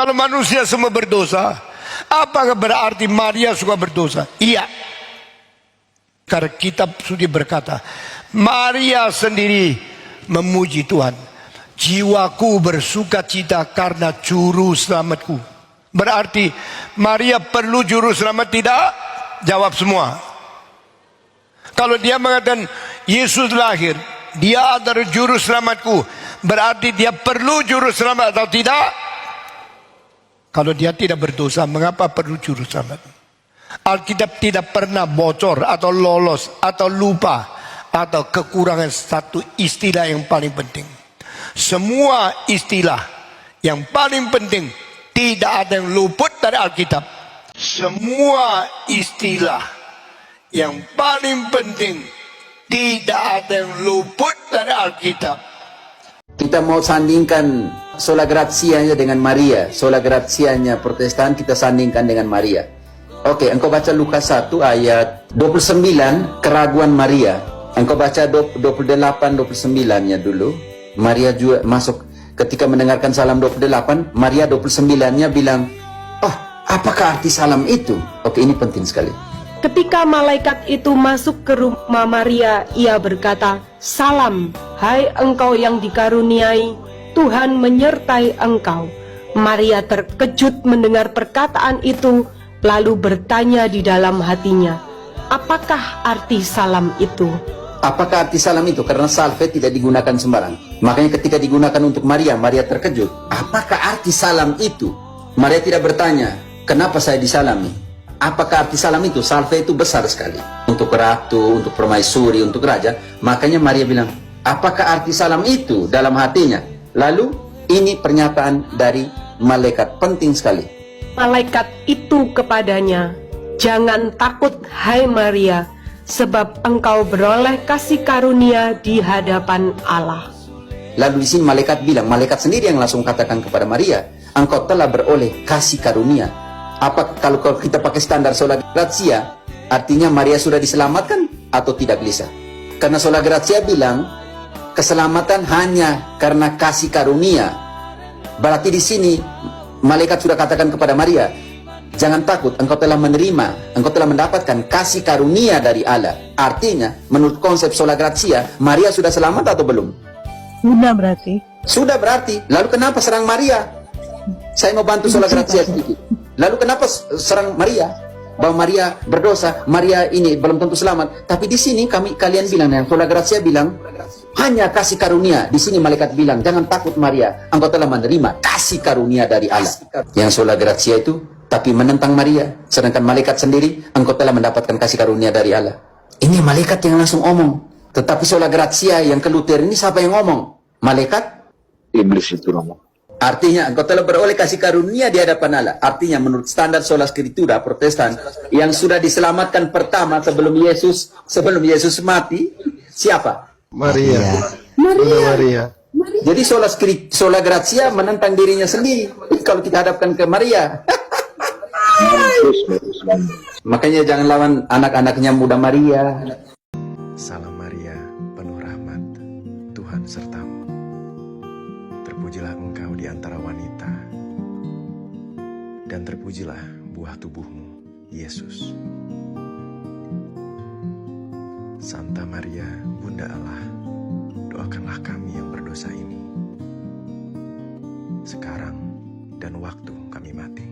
Kalau manusia semua berdosa, apakah berarti Maria suka berdosa? Iya. Karena kitab suci berkata, Maria sendiri memuji Tuhan. Jiwaku bersuka cita karena juru selamatku. Berarti Maria perlu juru selamat tidak? Jawab semua. Kalau dia mengatakan Yesus lahir, dia adalah juru selamatku, berarti dia perlu juru selamat atau tidak? Kalau dia tidak berdosa, mengapa perlu juru selamat? Alkitab tidak pernah bocor atau lolos atau lupa atau kekurangan satu istilah yang paling penting. Semua istilah yang paling penting tidak ada yang luput dari Alkitab. Semua istilah yang paling penting tidak ada yang luput dari Alkitab. Kita mau sandingkan sola grazianya dengan Maria. Sola grazianya Protestan kita sandingkan dengan Maria. Oke, engkau baca Lukas 1 ayat 29, keraguan Maria. Engkau baca 28-29-nya dulu. Maria juga masuk ketika mendengarkan salam 28. Maria 29-nya bilang, oh, apakah arti salam itu? Oke, ini penting sekali. Ketika malaikat itu masuk ke rumah Maria, ia berkata, "Salam, hai engkau yang dikaruniai, Tuhan menyertai engkau." Maria terkejut mendengar perkataan itu, lalu bertanya di dalam hatinya, "Apakah arti salam itu?" Apakah arti salam itu? Karena salve tidak digunakan sembarang. Makanya ketika digunakan untuk Maria, Maria terkejut. Apakah arti salam itu? Maria tidak bertanya, kenapa saya disalami? Apakah arti salam itu? Salve itu besar sekali. Untuk ratu, untuk permaisuri, untuk raja. Makanya Maria bilang, apakah arti salam itu dalam hatinya? Lalu ini pernyataan dari malaikat, penting sekali. Malaikat itu kepadanya, "Jangan takut, hai Maria, sebab engkau beroleh kasih karunia di hadapan Allah." Lalu di sini malaikat bilang, malaikat sendiri yang langsung katakan kepada Maria, engkau telah beroleh kasih karunia. Apa kalau kita pakai standar sola gratia, artinya Maria sudah diselamatkan atau tidak gelisah? Karena sola gratia bilang keselamatan hanya karena kasih karunia. Berarti di sini malaikat sudah katakan kepada Maria, jangan takut, engkau telah menerima, engkau telah mendapatkan kasih karunia dari Allah. Artinya, menurut konsep sola gratia, Maria sudah selamat atau belum? Sudah berarti. Sudah berarti. Lalu kenapa serang Maria? Saya mau bantu sola gratia sedikit. Lalu kenapa serang Maria? Bahwa Maria berdosa, Maria ini belum tentu selamat. Tapi di sini kalian bilang, yang sola gratia bilang hanya kasih karunia. Di sini malaikat bilang, jangan takut Maria, engkau telah menerima kasih karunia dari Allah. Yang sola gratia itu tapi menentang Maria, sedangkan malaikat sendiri, engkau telah mendapatkan kasih karunia dari Allah. Ini malaikat yang langsung omong. Tetapi sola gratia yang ke Luther ini siapa yang ngomong? Malaikat? Iblis itu ngomong. Artinya engkau telah beroleh kasih karunia di hadapan Allah. Artinya menurut standar sola scriptura Protestan, yang sudah diselamatkan pertama sebelum Yesus mati, siapa? Maria. Maria. Jadi sola gratia menentang dirinya sendiri. Kalau kita hadapkan ke Maria. Makanya jangan lawan anak-anaknya muda Maria. Salam Maria, penuh rahmat, Tuhan sertamu. Terpujilah engkau di antara wanita, dan terpujilah buah tubuhmu, Yesus. Santa Maria, Bunda Allah, doakanlah kami yang berdosa ini, sekarang dan waktu kami mati.